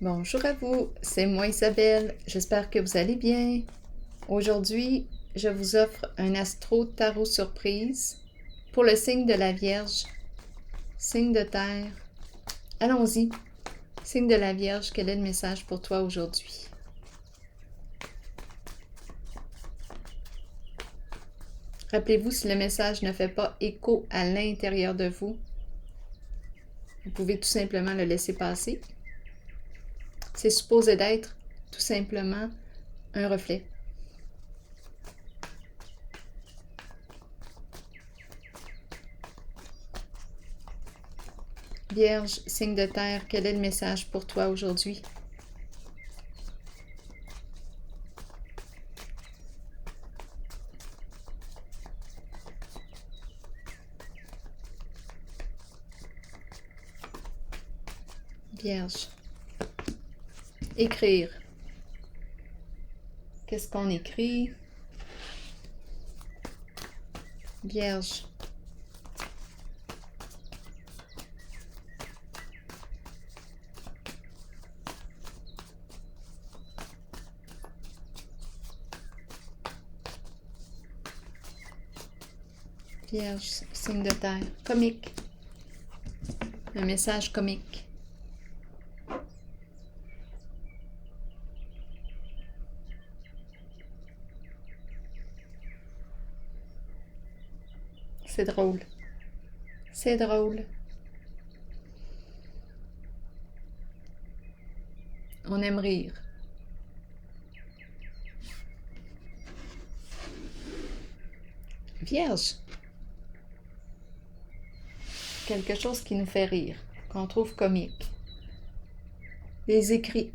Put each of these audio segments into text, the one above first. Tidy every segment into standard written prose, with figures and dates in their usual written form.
Bonjour à vous, c'est moi Isabelle, j'espère que vous allez bien. Aujourd'hui, je vous offre un astro tarot surprise pour le signe de la Vierge, signe de terre. Allons-y, signe de la Vierge, quel est le message pour toi aujourd'hui? Rappelez-vous, si le message ne fait pas écho à l'intérieur de vous, vous pouvez tout simplement le laisser passer. C'est supposé d'être tout simplement un reflet. Vierge, signe de terre, quel est le message pour toi aujourd'hui? Vierge. Écrire. Qu'est-ce qu'on écrit? Vierge. Vierge, signe de terre. Comique. Un message comique. C'est drôle. C'est drôle. On aime rire. Vierge. Quelque chose qui nous fait rire, qu'on trouve comique. Les écrits.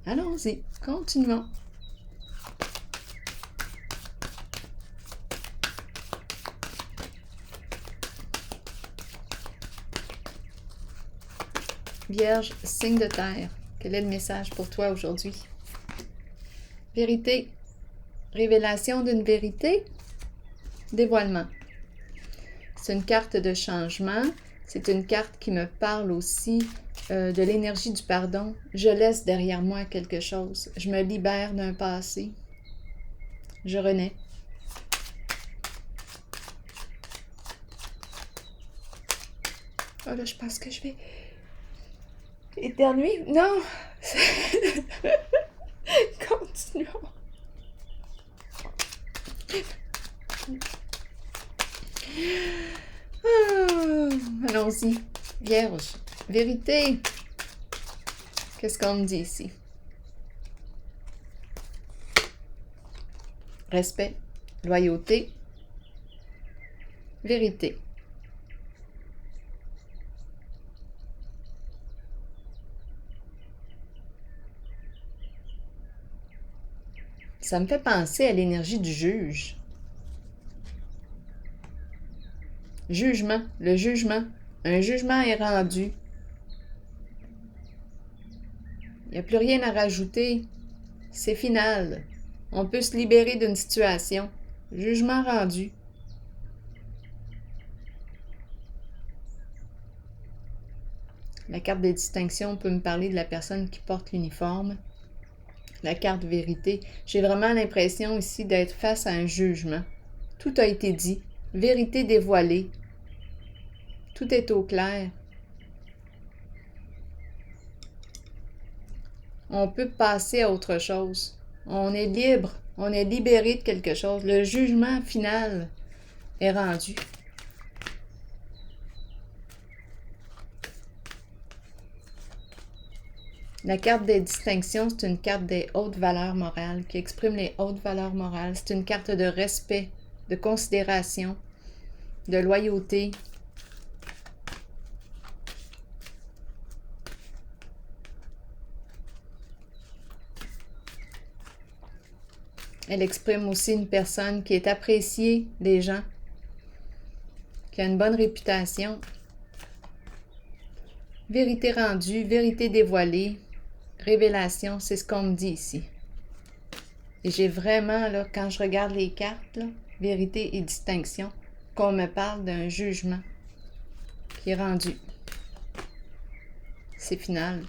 Allons-y, continuons. Vierge, signe de terre. Quel est le message pour toi aujourd'hui? Vérité. Révélation d'une vérité. Dévoilement. C'est une carte de changement. C'est une carte qui me parle aussi de l'énergie du pardon. Je laisse derrière moi quelque chose. Je me libère d'un passé. Je renais. Oh là, je pense que je vais éternuer. Non! Continuons. Allons-y. Vierge. Vérité. Qu'est-ce qu'on me dit ici? Respect. Loyauté. Vérité. Ça me fait penser à l'énergie du juge. Jugement, le jugement. Un jugement est rendu. Il n'y a plus rien à rajouter. C'est final. On peut se libérer d'une situation. Jugement rendu. La carte des distinctions peut me parler de la personne qui porte l'uniforme. La carte vérité. J'ai vraiment l'impression ici d'être face à un jugement. Tout a été dit. Vérité dévoilée. Tout est au clair. On peut passer à autre chose. On est libre. On est libéré de quelque chose. Le jugement final est rendu. La carte des distinctions, c'est une carte des hautes valeurs morales qui exprime les hautes valeurs morales. C'est une carte de respect, de considération, de loyauté. Elle exprime aussi une personne qui est appréciée des gens, qui a une bonne réputation. Vérité rendue, vérité dévoilée, révélation, c'est ce qu'on me dit ici. Et j'ai vraiment, là, quand je regarde les cartes, là, vérité et distinction, qu'on me parle d'un jugement Il est rendu. C'est final.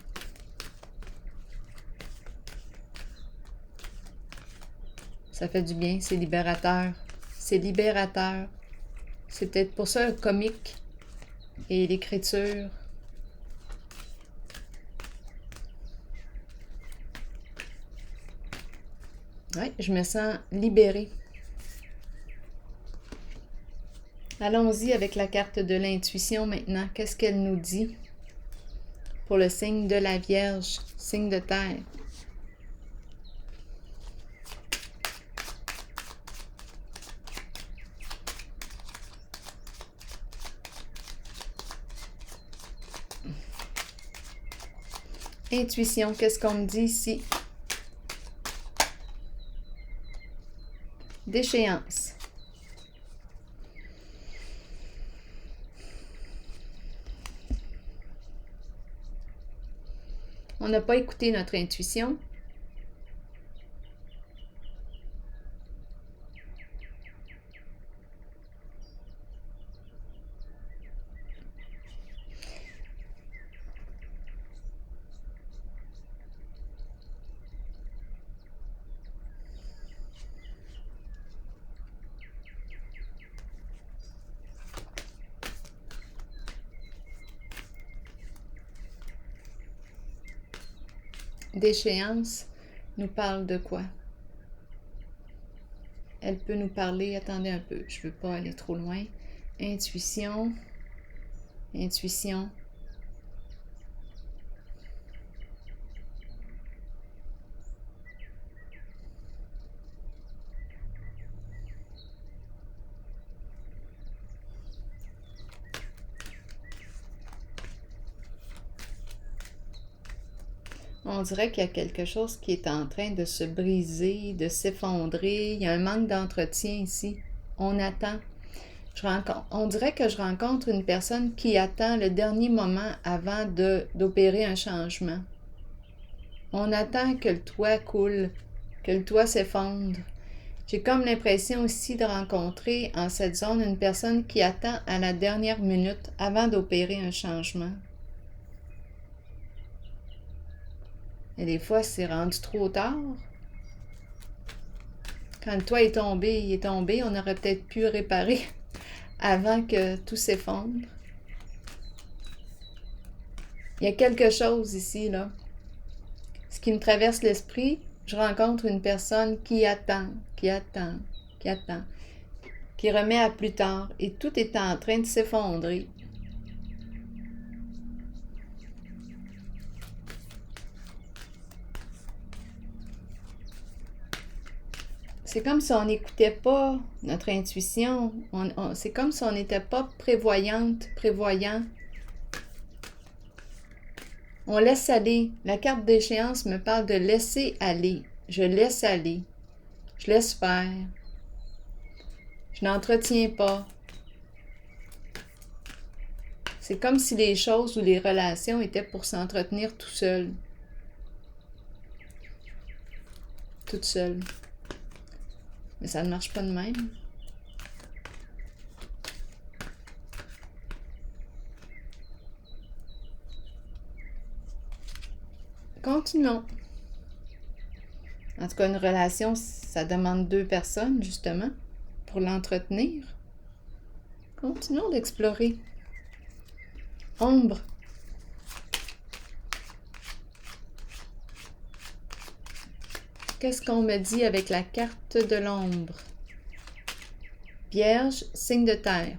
Ça fait du bien, c'est libérateur. C'est libérateur. C'est peut-être pour ça le comique et l'écriture. Oui, je me sens libérée. Allons-y avec la carte de l'intuition maintenant. Qu'est-ce qu'elle nous dit pour le signe de la Vierge, signe de terre? Intuition, qu'est-ce qu'on me dit ici? Déchéance. On n'a pas écouté notre intuition. Déchéance nous parle de quoi? Elle peut nous parler, attendez un peu, je ne veux pas aller trop loin. Intuition, intuition. On dirait qu'il y a quelque chose qui est en train de se briser, de s'effondrer. Il y a un manque d'entretien ici. On attend. On dirait que je rencontre une personne qui attend le dernier moment avant d'opérer un changement. On attend que le toit coule, que le toit s'effondre. J'ai comme l'impression aussi de rencontrer en cette zone une personne qui attend à la dernière minute avant d'opérer un changement. Et des fois, c'est rendu trop tard. Quand le toit est tombé, il est tombé. On aurait peut-être pu réparer avant que tout s'effondre. Il y a quelque chose ici, là. Ce qui me traverse l'esprit, je rencontre une personne qui attend, qui remet à plus tard. Et tout est en train de s'effondrer. C'est comme si on n'écoutait pas notre intuition. C'est comme si on n'était pas prévoyant. On laisse aller. La carte d'échéance me parle de laisser aller. Je laisse aller. Je laisse faire. Je n'entretiens pas. C'est comme si les choses ou les relations étaient pour s'entretenir tout seul. Toute seule. Mais ça ne marche pas de même. Continuons. En tout cas, une relation, ça demande 2 personnes, justement, pour l'entretenir. Continuons d'explorer. Ombre. Qu'est-ce qu'on me dit avec la carte de l'ombre? Vierge, signe de terre.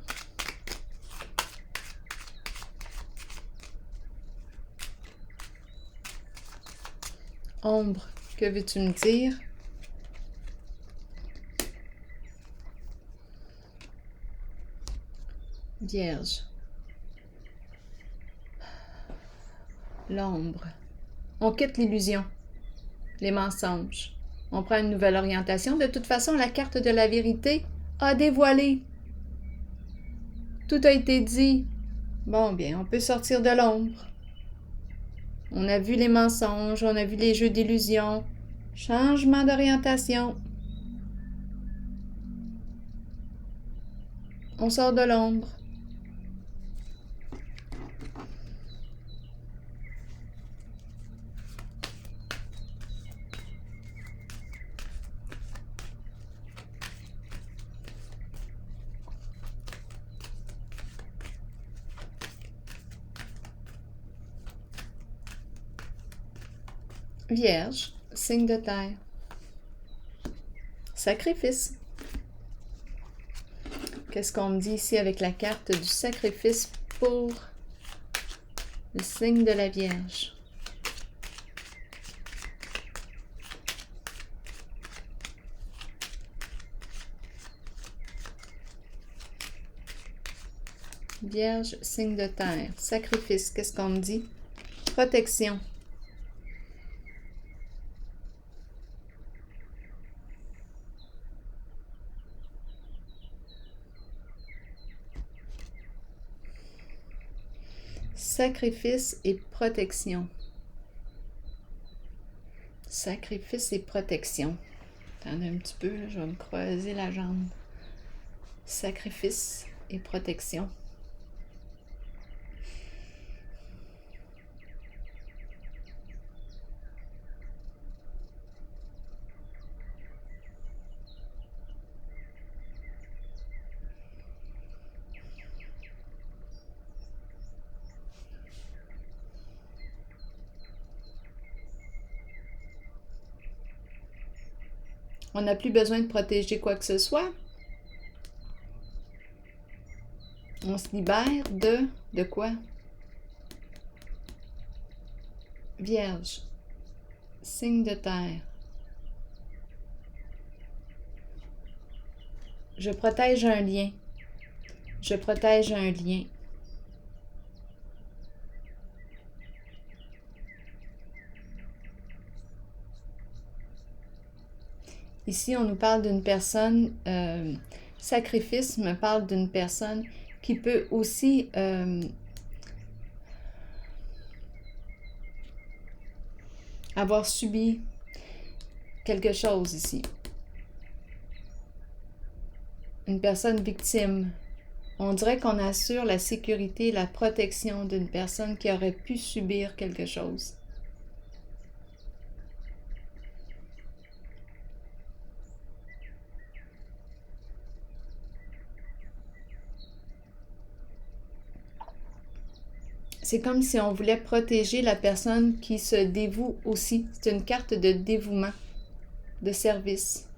Ombre, que veux-tu me dire? Vierge. L'ombre. On quitte l'illusion, les mensonges. On prend une nouvelle orientation. De toute façon, la carte de la vérité a dévoilé. Tout a été dit. Bon, bien, on peut sortir de l'ombre. On a vu les mensonges, on a vu les jeux d'illusion. Changement d'orientation. On sort de l'ombre. Vierge, signe de terre. Sacrifice. Qu'est-ce qu'on me dit ici avec la carte du sacrifice pour le signe de la Vierge? Vierge, signe de terre. Sacrifice, qu'est-ce qu'on me dit? Protection. Sacrifice et protection. Sacrifice et protection. Attendez un petit peu, là, je vais me croiser la jambe. Sacrifice et protection. On n'a plus besoin de protéger quoi que ce soit. On se libère de quoi? Vierge, signe de terre. Je protège un lien. Je protège un lien. Ici, on nous parle d'une personne, sacrifice me parle d'une personne qui peut aussi avoir subi quelque chose ici. Une personne victime. On dirait qu'on assure la sécurité, la protection d'une personne qui aurait pu subir quelque chose. C'est comme si on voulait protéger la personne qui se dévoue aussi. C'est une carte de dévouement, de service.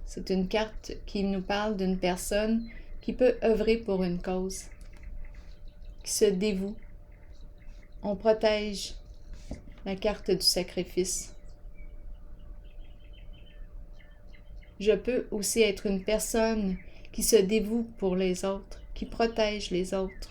C'est une carte qui nous parle d'une personne qui peut œuvrer pour une cause, qui se dévoue. On protège la carte du sacrifice. Je peux aussi être une personne qui se dévoue pour les autres, qui protège les autres.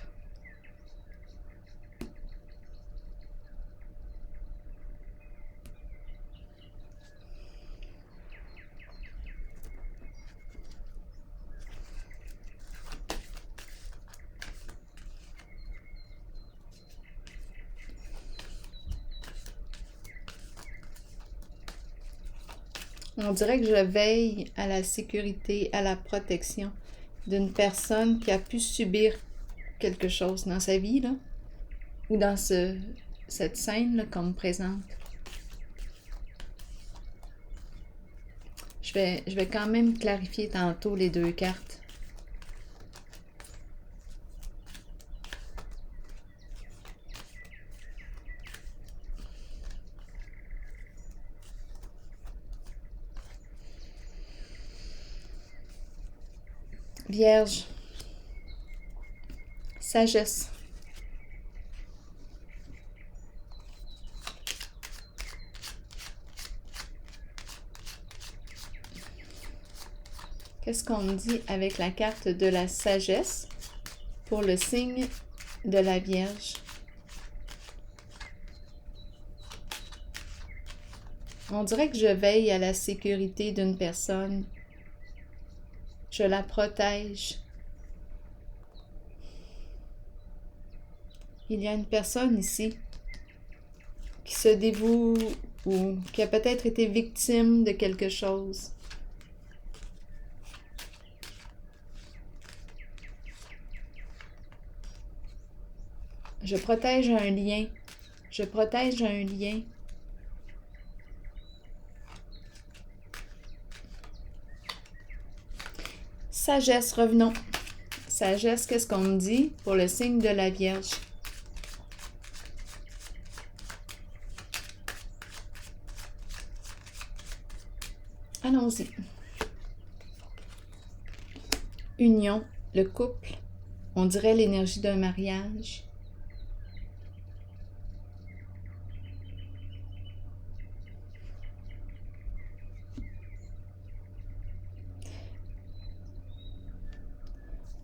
On dirait que je veille à la sécurité, à la protection d'une personne qui a pu subir quelque chose dans sa vie, là, ou dans cette scène-là qu'on me présente. Je vais quand même clarifier tantôt les deux cartes. Vierge, sagesse. Qu'est-ce qu'on dit avec la carte de la sagesse pour le signe de la Vierge? On dirait que je veille à la sécurité d'une personne. Je la protège. Il y a une personne ici qui se dévoue ou qui a peut-être été victime de quelque chose. Je protège un lien. Je protège un lien. Sagesse, revenons. Sagesse, qu'est-ce qu'on me dit pour le signe de la Vierge? Allons-y. Union, le couple, on dirait l'énergie d'un mariage.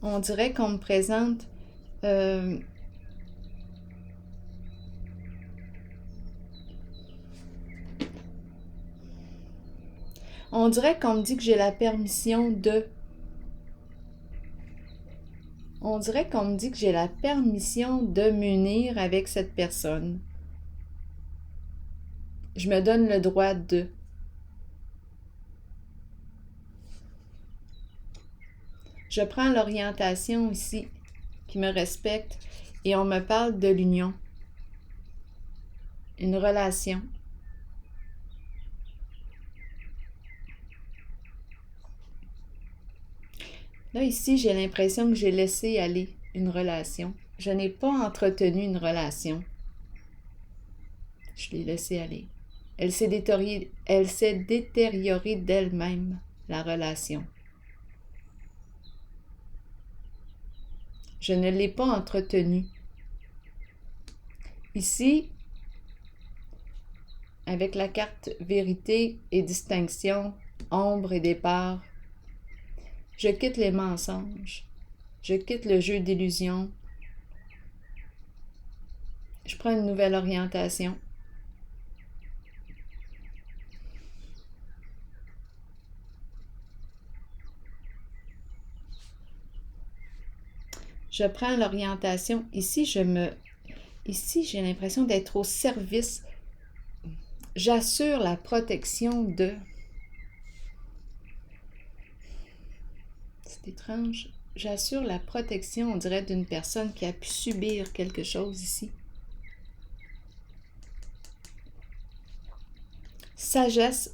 On dirait qu'on me présente on dirait qu'on me dit que j'ai la permission de. On dirait qu'on me dit que j'ai la permission de m'unir avec cette personne. Je me donne le droit de. Je prends l'orientation ici qui me respecte et on me parle de l'union. Une relation. Là, ici, j'ai l'impression que j'ai laissé aller une relation. Je n'ai pas entretenu une relation. Je l'ai laissée aller. Elle s'est détériorée d'elle-même, la relation. Je ne l'ai pas entretenue. Ici, avec la carte vérité et distinction, ombre et départ, je quitte les mensonges, je quitte le jeu d'illusion, je prends une nouvelle orientation. Je prends l'orientation. Ici, j'ai l'impression d'être au service. J'assure la protection de. C'est étrange. J'assure la protection, on dirait, d'une personne qui a pu subir quelque chose ici. Sagesse,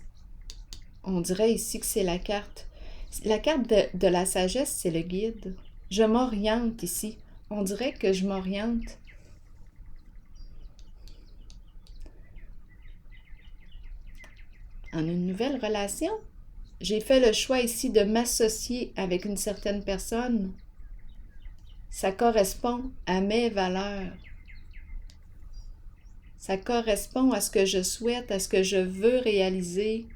on dirait ici que c'est la carte. La carte de la sagesse, c'est le guide. Je m'oriente ici. On dirait que je m'oriente. En une nouvelle relation. J'ai fait le choix ici de m'associer avec une certaine personne. Ça correspond à mes valeurs. Ça correspond à ce que je souhaite, à ce que je veux réaliser.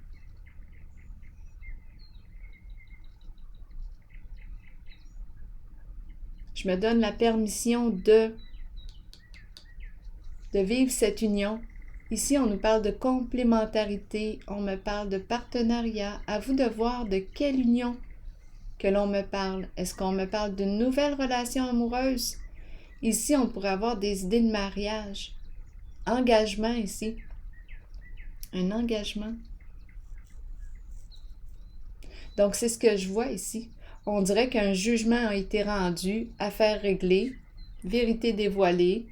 Je me donne la permission de vivre cette union. Ici, on nous parle de complémentarité, on me parle de partenariat. À vous de voir de quelle union que l'on me parle. Est-ce qu'on me parle d'une nouvelle relation amoureuse? Ici, on pourrait avoir des idées de mariage. Engagement ici. Un engagement. Donc, c'est ce que je vois ici. On dirait qu'un jugement a été rendu, affaire réglée, vérité dévoilée.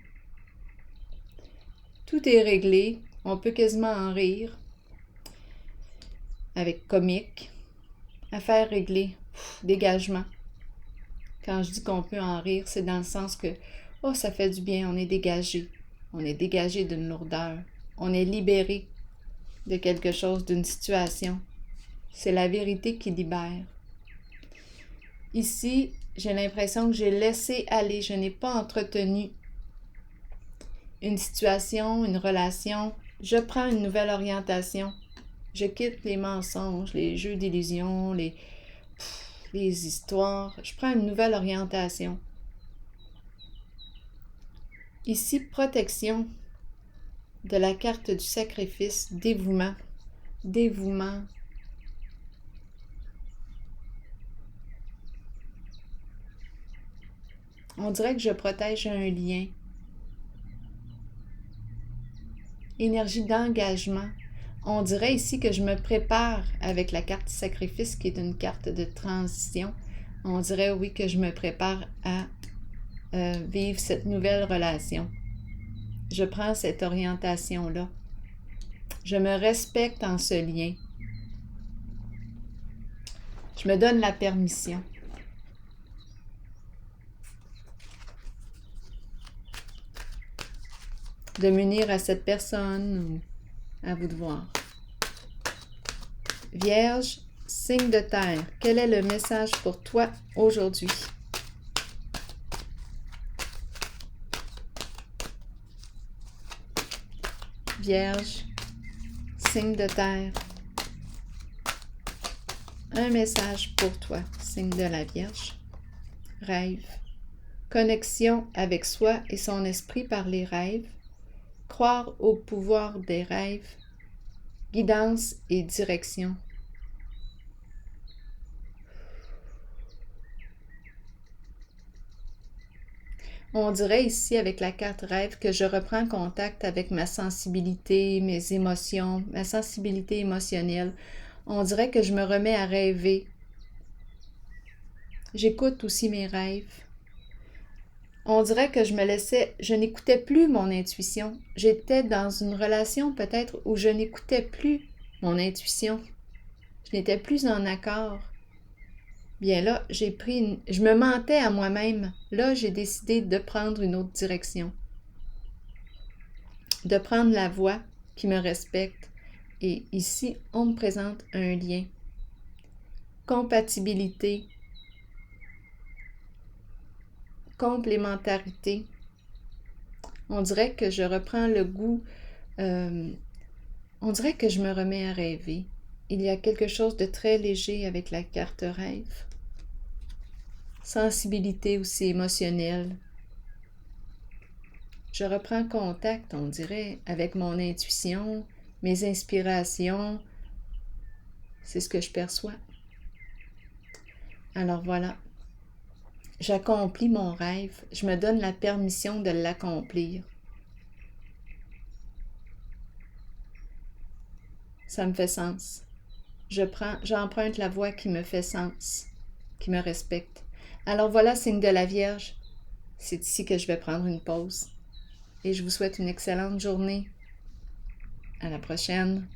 Tout est réglé. On peut quasiment en rire. Avec comique. Affaire réglée. Dégagement. Quand je dis qu'on peut en rire, c'est dans le sens que, oh, ça fait du bien, on est dégagé. On est dégagé d'une lourdeur. On est libéré de quelque chose, d'une situation. C'est la vérité qui libère. Ici, j'ai l'impression que j'ai laissé aller, je n'ai pas entretenu une situation, une relation. Je prends une nouvelle orientation. Je quitte les mensonges, les jeux d'illusion, les histoires. Je prends une nouvelle orientation. Ici, protection de la carte du sacrifice, dévouement. Dévouement. On dirait que je protège un lien. Énergie d'engagement. On dirait ici que je me prépare avec la carte sacrifice qui est une carte de transition. On dirait oui que je me prépare à vivre cette nouvelle relation. Je prends cette orientation-là. Je me respecte en ce lien. Je me donne la permission. De m'unir à cette personne, ou à vous de voir. Vierge, signe de terre, quel est le message pour toi aujourd'hui? Vierge, signe de terre, un message pour toi, signe de la Vierge. Rêve, connexion avec soi et son esprit par les rêves, croire au pouvoir des rêves, guidance et direction. On dirait ici avec la carte rêve que je reprends contact avec ma sensibilité, mes émotions, ma sensibilité émotionnelle. On dirait que je me remets à rêver. J'écoute aussi mes rêves. On dirait que je n'écoutais plus mon intuition. J'étais dans une relation peut-être où je n'écoutais plus mon intuition. Je n'étais plus en accord. Bien là, je me mentais à moi-même. Là, j'ai décidé de prendre une autre direction. De prendre la voie qui me respecte. Et ici, on me présente un lien. Compatibilité. Complémentarité. On dirait que je reprends le goût. On dirait que je me remets à rêver. Il y a quelque chose de très léger avec la carte rêve. Sensibilité aussi émotionnelle. Je reprends contact, on dirait, avec mon intuition, mes inspirations. C'est ce que je perçois. Alors voilà. J'accomplis mon rêve. Je me donne la permission de l'accomplir. Ça me fait sens. J'emprunte la voie qui me fait sens, qui me respecte. Alors voilà, signe de la Vierge. C'est ici que je vais prendre une pause. Et je vous souhaite une excellente journée. À la prochaine.